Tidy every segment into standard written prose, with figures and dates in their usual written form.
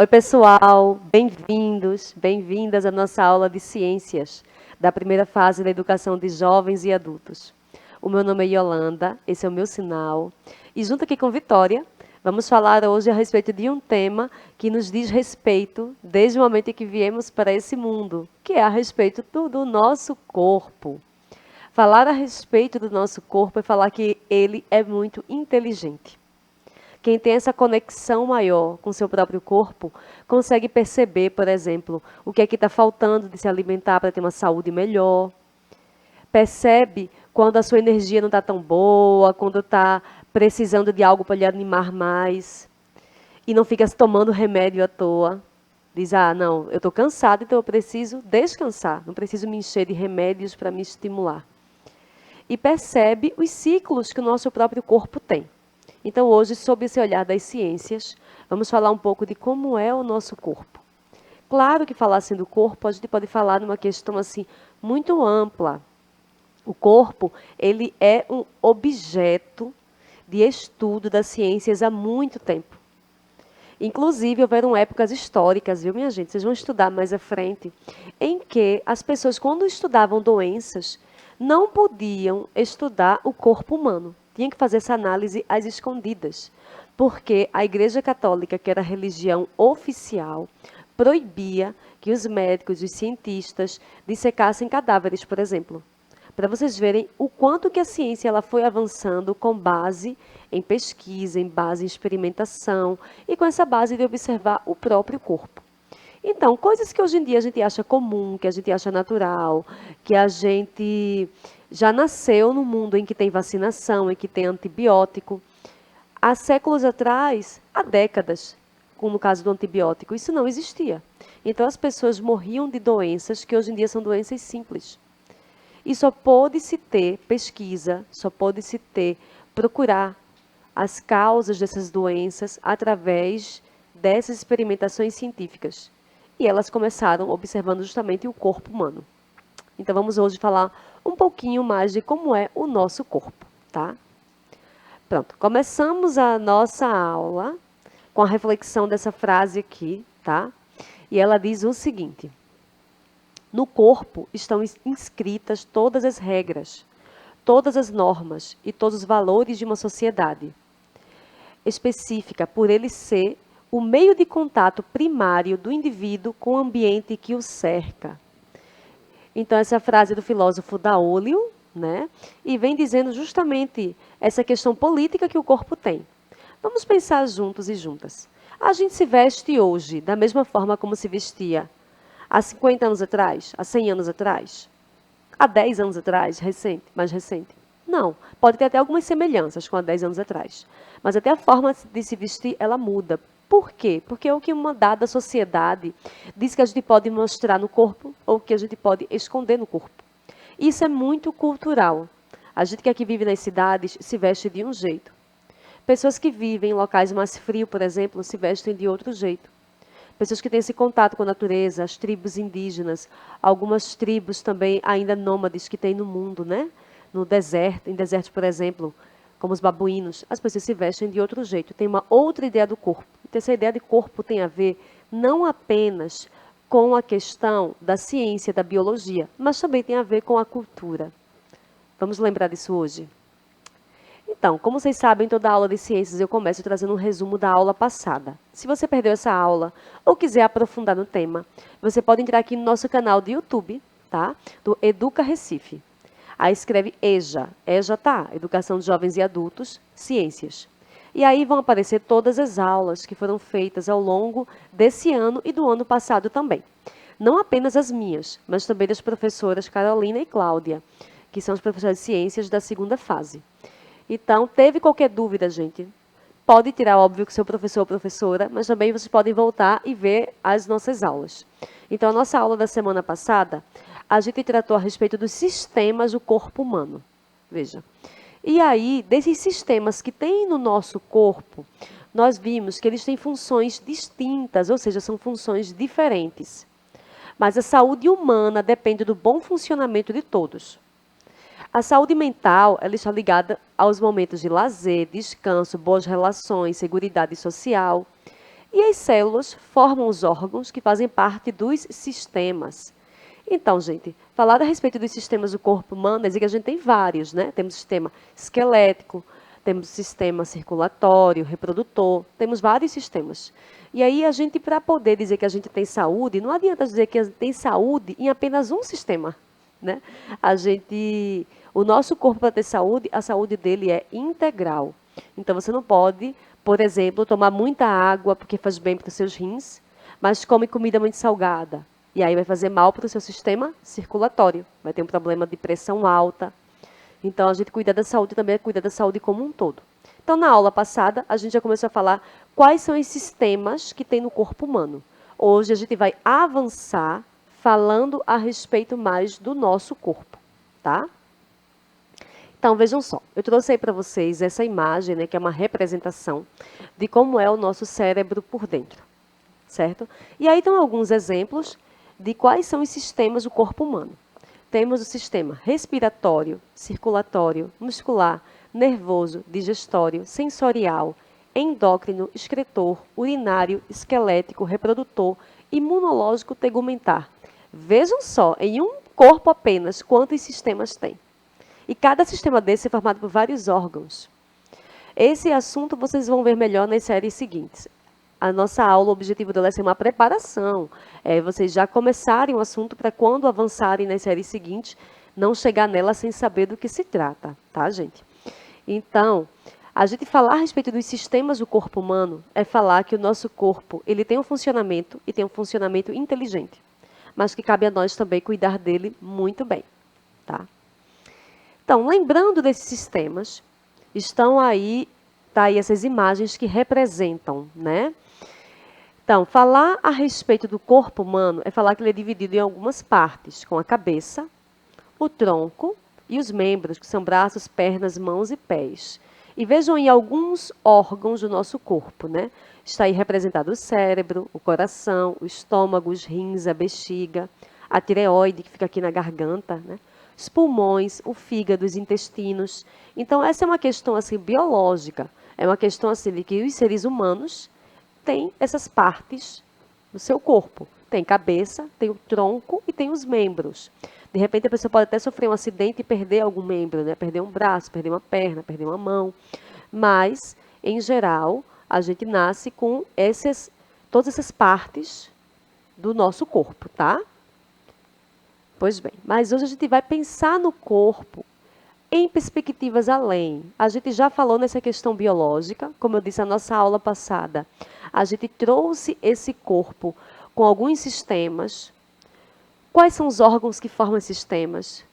Oi, pessoal, bem-vindos, bem-vindas à nossa aula de ciências da primeira fase da educação de jovens e adultos. O meu nome é Yolanda, esse é o meu sinal, e junto aqui com Vitória, vamos falar hoje a respeito de um tema que nos diz respeito desde o momento em que viemos para esse mundo, que é a respeito do nosso corpo. Falar a respeito do nosso corpo é falar que ele é muito inteligente. Quem tem essa conexão maior com seu próprio corpo consegue perceber, por exemplo, o que é que está faltando de se alimentar para ter uma saúde melhor. Percebe quando a sua energia não está tão boa, quando está precisando de algo para lhe animar mais. E não fica tomando remédio à toa. Diz, não, eu estou cansado, então eu preciso descansar. Não preciso me encher de remédios para me estimular. E percebe os ciclos que o nosso próprio corpo tem. Então, hoje, sob esse olhar das ciências, vamos falar um pouco de como é o nosso corpo. Claro que falar assim do corpo, a gente pode falar numa questão assim muito ampla. O corpo, ele é um objeto de estudo das ciências há muito tempo. Inclusive, houveram épocas históricas, viu, minha gente? Vocês vão estudar mais à frente, em que as pessoas, quando estudavam doenças, não podiam estudar o corpo humano. Tinha que fazer essa análise às escondidas, porque a Igreja Católica, que era a religião oficial, proibia que os médicos, os cientistas, dissecassem cadáveres, por exemplo. Para vocês verem o quanto que a ciência ela foi avançando com base em pesquisa, em base em experimentação e com essa base de observar o próprio corpo. Então, coisas que hoje em dia a gente acha comum, que a gente acha natural, que a gente já nasceu no mundo em que tem vacinação, em que tem antibiótico. Há séculos atrás, há décadas, como no caso do antibiótico, isso não existia. Então, as pessoas morriam de doenças que hoje em dia são doenças simples. E só pôde-se ter pesquisa, só pôde-se ter procurar as causas dessas doenças através dessas experimentações científicas. E elas começaram observando justamente o corpo humano. Então vamos hoje falar um pouquinho mais de como é o nosso corpo, tá? Pronto, começamos a nossa aula com a reflexão dessa frase aqui, tá? E ela diz o seguinte: no corpo estão inscritas todas as regras, todas as normas e todos os valores de uma sociedade específica, por ele ser o meio de contato primário do indivíduo com o ambiente que o cerca. Então, essa frase do filósofo Daolio, né? E vem dizendo justamente essa questão política que o corpo tem. Vamos pensar juntos e juntas. A gente se veste hoje da mesma forma como se vestia há 50 anos atrás, há 100 anos atrás, há 10 anos atrás, recente, mais recente. Não, pode ter até algumas semelhanças com há 10 anos atrás. Mas até a forma de se vestir, ela muda. Por quê? Porque é o que uma dada sociedade diz que a gente pode mostrar no corpo ou que a gente pode esconder no corpo. Isso é muito cultural. A gente que aqui vive nas cidades se veste de um jeito. Pessoas que vivem em locais mais frios, por exemplo, se vestem de outro jeito. Pessoas que têm esse contato com a natureza, as tribos indígenas, algumas tribos também ainda nômades que tem no mundo, né? No deserto, em desertos, por exemplo, como os babuínos, as pessoas se vestem de outro jeito, tem uma outra ideia do corpo. Então, essa ideia de corpo tem a ver não apenas com a questão da ciência, da biologia, mas também tem a ver com a cultura. Vamos lembrar disso hoje? Então, como vocês sabem, toda aula de ciências eu começo trazendo um resumo da aula passada. Se você perdeu essa aula ou quiser aprofundar no tema, você pode entrar aqui no nosso canal do YouTube, tá? Do Educa Recife. Aí escreve EJA tá, Educação de Jovens e Adultos, Ciências. E aí vão aparecer todas as aulas que foram feitas ao longo desse ano e do ano passado também. Não apenas as minhas, mas também das professoras Carolina e Cláudia, que são as professoras de ciências da segunda fase. Então, teve qualquer dúvida, gente, pode tirar, óbvio, que seu professor ou professora, mas também vocês podem voltar e ver as nossas aulas. Então, a nossa aula da semana passada, a gente tratou a respeito dos sistemas do corpo humano. Veja. E aí, desses sistemas que tem no nosso corpo, nós vimos que eles têm funções distintas, ou seja, são funções diferentes. Mas a saúde humana depende do bom funcionamento de todos. A saúde mental, ela está ligada aos momentos de lazer, descanso, boas relações, seguridade social. E as células formam os órgãos que fazem parte dos sistemas. Então, gente, falar a respeito dos sistemas do corpo humano, é dizer que a gente tem vários, né? Temos o sistema esquelético, temos o sistema circulatório, reprodutor, temos vários sistemas. E aí a gente, para poder dizer que a gente tem saúde, não adianta dizer que a gente tem saúde em apenas um sistema, né? O nosso corpo para ter saúde, a saúde dele é integral. Então você não pode, por exemplo, tomar muita água porque faz bem para os seus rins, mas come comida muito salgada. E aí vai fazer mal para o seu sistema circulatório. Vai ter um problema de pressão alta. Então, a gente cuida da saúde também é cuidar da saúde como um todo. Então, na aula passada, a gente já começou a falar quais são os sistemas que tem no corpo humano. Hoje, a gente vai avançar falando a respeito mais do nosso corpo, tá? Então, vejam só. Eu trouxe aí para vocês essa imagem, né, que é uma representação de como é o nosso cérebro por dentro, certo? E aí estão alguns exemplos de quais são os sistemas do corpo humano. Temos o sistema respiratório, circulatório, muscular, nervoso, digestório, sensorial, endócrino, excretor, urinário, esquelético, reprodutor, imunológico, tegumentar. Vejam só, em um corpo apenas, quantos sistemas tem. E cada sistema desse é formado por vários órgãos. Esse assunto vocês vão ver melhor nas séries seguintes. A nossa aula, o objetivo dela é ser uma preparação. Vocês já começarem o assunto para quando avançarem nas séries seguintes, não chegar nela sem saber do que se trata, tá, gente? Então, a gente falar a respeito dos sistemas do corpo humano é falar que o nosso corpo ele tem um funcionamento e tem um funcionamento inteligente, mas que cabe a nós também cuidar dele muito bem, tá? Então, lembrando desses sistemas, tá aí essas imagens que representam, né? Então, falar a respeito do corpo humano é falar que ele é dividido em algumas partes, com a cabeça, o tronco e os membros, que são braços, pernas, mãos e pés. E vejam em alguns órgãos do nosso corpo, né? Está aí representado o cérebro, o coração, o estômago, os rins, a bexiga, a tireoide, que fica aqui na garganta, né? Os pulmões, o fígado, os intestinos. Então, essa é uma questão assim biológica. É uma questão assim de que os seres humanos têm essas partes no seu corpo. Tem cabeça, tem o tronco e tem os membros. De repente, a pessoa pode até sofrer um acidente e perder algum membro, né? Perder um braço, perder uma perna, perder uma mão. Mas, em geral, a gente nasce com todas essas partes do nosso corpo, tá? Pois bem, mas hoje a gente vai pensar no corpo em perspectivas além. A gente já falou nessa questão biológica, como eu disse na nossa aula passada. A gente trouxe esse corpo com alguns sistemas. Quais são os órgãos que formam esses sistemas?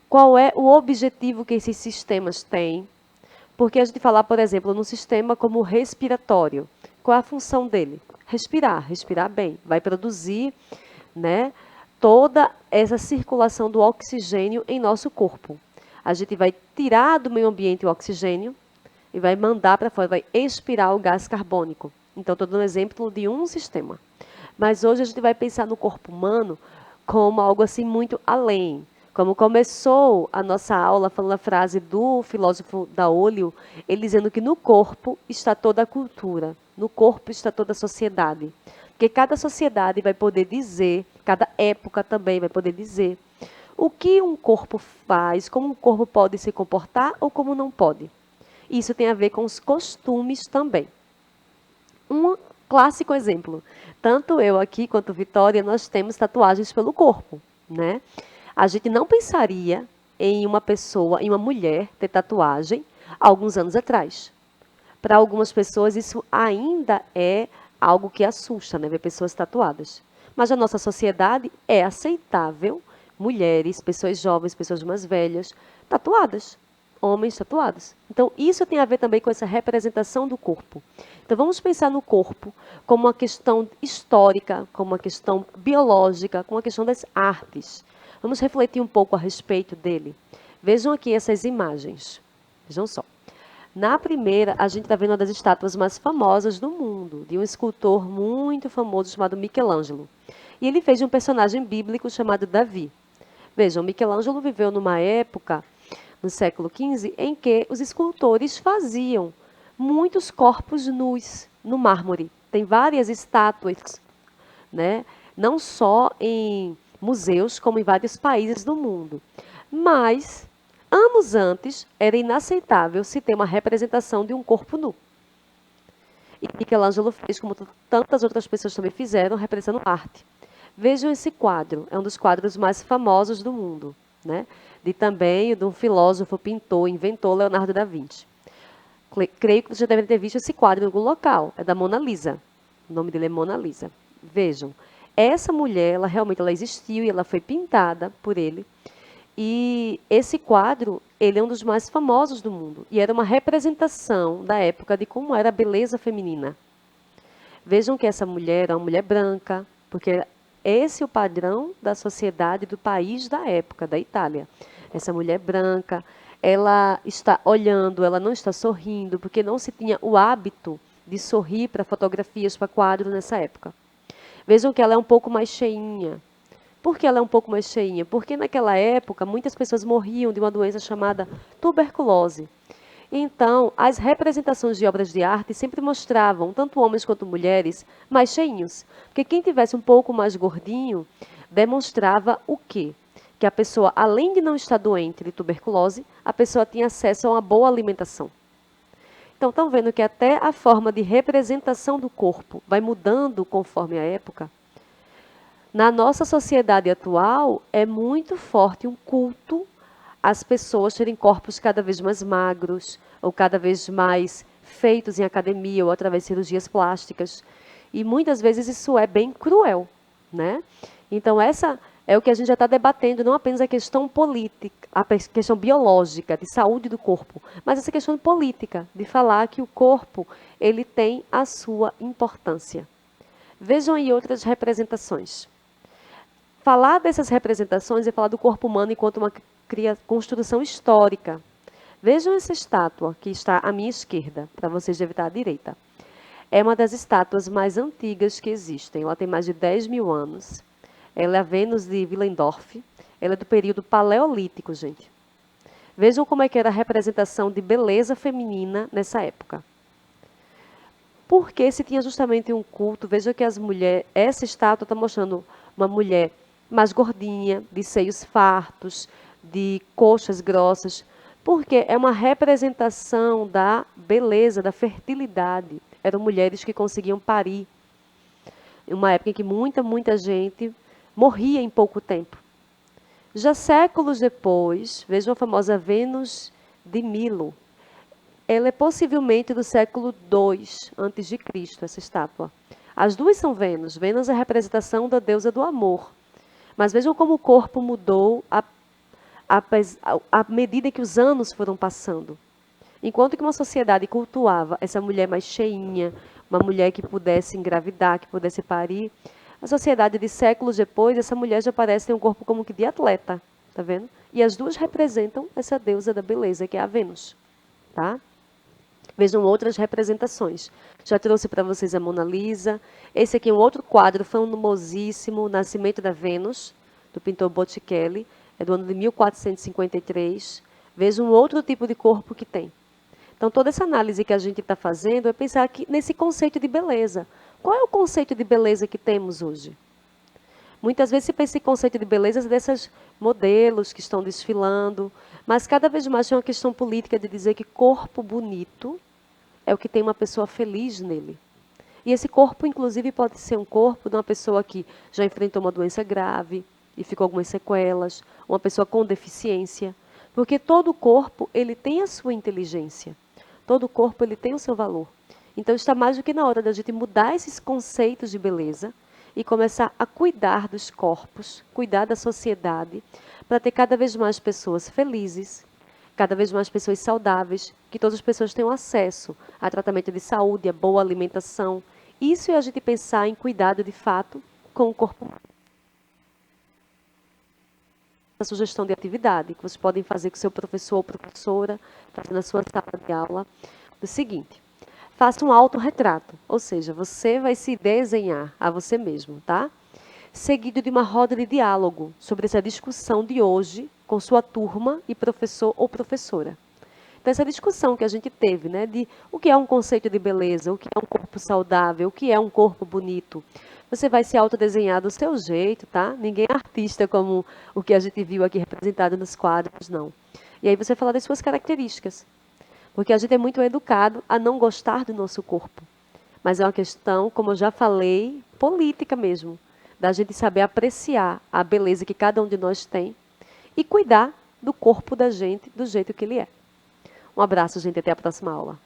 Qual é o objetivo que esses sistemas têm? Porque a gente falar, por exemplo, num sistema como o respiratório. Qual é a função dele? Respirar bem. Vai produzir, né, toda essa circulação do oxigênio em nosso corpo. A gente vai tirar do meio ambiente o oxigênio e vai mandar para fora, vai expirar o gás carbônico. Então, estou dando um exemplo de um sistema. Mas hoje a gente vai pensar no corpo humano como algo assim muito além. Como começou a nossa aula falando a frase do filósofo Daolio, ele dizendo que no corpo está toda a cultura, no corpo está toda a sociedade. Porque cada sociedade vai poder dizer, cada época também vai poder dizer o que um corpo faz, como um corpo pode se comportar ou como não pode. Isso tem a ver com os costumes também. Um clássico exemplo. Tanto eu aqui quanto Vitória, nós temos tatuagens pelo corpo, né? A gente não pensaria em uma pessoa, em uma mulher ter tatuagem há alguns anos atrás. Para algumas pessoas isso ainda é algo que assusta, né? Ver pessoas tatuadas. Mas a nossa sociedade é aceitável mulheres, pessoas jovens, pessoas mais velhas, tatuadas. Homens tatuados. Então, isso tem a ver também com essa representação do corpo. Então, vamos pensar no corpo como uma questão histórica, como uma questão biológica, como uma questão das artes. Vamos refletir um pouco a respeito dele. Vejam aqui essas imagens. Vejam só. Na primeira, a gente está vendo uma das estátuas mais famosas do mundo, de um escultor muito famoso chamado Michelangelo. E ele fez um personagem bíblico chamado Davi. Vejam, Michelangelo viveu numa época, no século XV, em que os escultores faziam muitos corpos nus no mármore. tem várias estátuas, né? Não só em museus, como em vários países do mundo. Mas, anos antes, era inaceitável se ter uma representação de um corpo nu. E Michelangelo fez, como tantas outras pessoas também fizeram, representando arte. Vejam esse quadro, é um dos quadros mais famosos do mundo, né? De um filósofo, pintor, inventor, Leonardo da Vinci. Creio que vocês já devem ter visto esse quadro em algum local, é da Mona Lisa. O nome dele é Mona Lisa. Vejam, essa mulher, ela existiu e ela foi pintada por ele. E esse quadro, ele é um dos mais famosos do mundo. E era uma representação da época de como era a beleza feminina. Vejam que essa mulher é uma mulher branca, porque esse é o padrão da sociedade do país da época, da Itália. Essa mulher branca, ela está olhando, ela não está sorrindo, porque não se tinha o hábito de sorrir para fotografias, para quadros nessa época. Vejam que ela é um pouco mais cheinha. Por que ela é um pouco mais cheinha? Porque naquela época muitas pessoas morriam de uma doença chamada tuberculose. Então, as representações de obras de arte sempre mostravam, tanto homens quanto mulheres, mais cheinhos. Porque quem tivesse um pouco mais gordinho, demonstrava o quê? Que a pessoa, além de não estar doente de tuberculose, a pessoa tinha acesso a uma boa alimentação. Então, estão vendo que até a forma de representação do corpo vai mudando conforme a época? Na nossa sociedade atual, é muito forte um culto às pessoas terem corpos cada vez mais magros, ou cada vez mais feitos em academia, ou através de cirurgias plásticas. E muitas vezes isso é bem cruel, né? Então, essa é o que a gente já está debatendo, não apenas a questão política, a questão biológica, de saúde do corpo, mas essa questão política, de falar que o corpo, ele tem a sua importância. Vejam aí outras representações. Falar dessas representações é falar do corpo humano enquanto uma construção histórica. Vejam essa estátua que está à minha esquerda, para vocês deve estar à direita. É uma das estátuas mais antigas que existem. Ela tem mais de 10 mil anos. Ela é a Vênus de Willendorf. Ela é do período paleolítico, gente. Vejam como é que era a representação de beleza feminina nessa época. Porque se tinha justamente um culto, veja que as mulheres, essa estátua está mostrando uma mulher mais gordinha, de seios fartos, de coxas grossas, porque é uma representação da beleza, da fertilidade. Eram mulheres que conseguiam parir. Em uma época em que muita gente morria em pouco tempo. Já séculos depois, vejam a famosa Vênus de Milo. Ela é possivelmente do século II a.C., essa estátua. As duas são Vênus. Vênus é a representação da deusa do amor. Mas vejam como o corpo mudou à medida que os anos foram passando. Enquanto que uma sociedade cultuava essa mulher mais cheinha, uma mulher que pudesse engravidar, que pudesse parir, a sociedade de séculos depois, essa mulher já parece ter um corpo como que de atleta, tá vendo? E as duas representam essa deusa da beleza, que é a Vênus, tá? Vejam outras representações. Já trouxe para vocês a Mona Lisa. Esse aqui é um outro quadro famosíssimo, O Nascimento da Vênus, do pintor Botticelli. É do ano de 1453. Vejam um outro tipo de corpo que tem. Então, toda essa análise que a gente está fazendo é pensar aqui nesse conceito de beleza. Qual é o conceito de beleza que temos hoje? Muitas vezes se pensa em conceito de beleza desses modelos que estão desfilando, mas cada vez mais tem uma questão política de dizer que corpo bonito é o que tem uma pessoa feliz nele. E esse corpo, inclusive, pode ser um corpo de uma pessoa que já enfrentou uma doença grave e ficou algumas sequelas, uma pessoa com deficiência, porque todo corpo ele tem a sua inteligência, todo corpo ele tem o seu valor. Então está mais do que na hora da gente mudar esses conceitos de beleza e começar a cuidar dos corpos, cuidar da sociedade, para ter cada vez mais pessoas felizes, cada vez mais pessoas saudáveis, que todas as pessoas tenham acesso a tratamento de saúde, a boa alimentação. Isso é a gente pensar em cuidado de fato com o corpo humano. A sugestão de atividade que vocês podem fazer com seu professor ou professora, na sua sala de aula, o seguinte: faça um autorretrato, ou seja, você vai se desenhar a você mesmo, tá? Seguido de uma roda de diálogo sobre essa discussão de hoje com sua turma e professor ou professora. dessa discussão que a gente teve, né? De o que é um conceito de beleza, o que é um corpo saudável, o que é um corpo bonito. Você vai se autodesenhar do seu jeito, tá? Ninguém é artista como o que a gente viu aqui representado nos quadros, não. E aí você fala das suas características. Porque a gente é muito educado a não gostar do nosso corpo. Mas é uma questão, como eu já falei, política mesmo. Da gente saber apreciar a beleza que cada um de nós tem e cuidar do corpo da gente do jeito que ele é. Um abraço, gente. Até a próxima aula.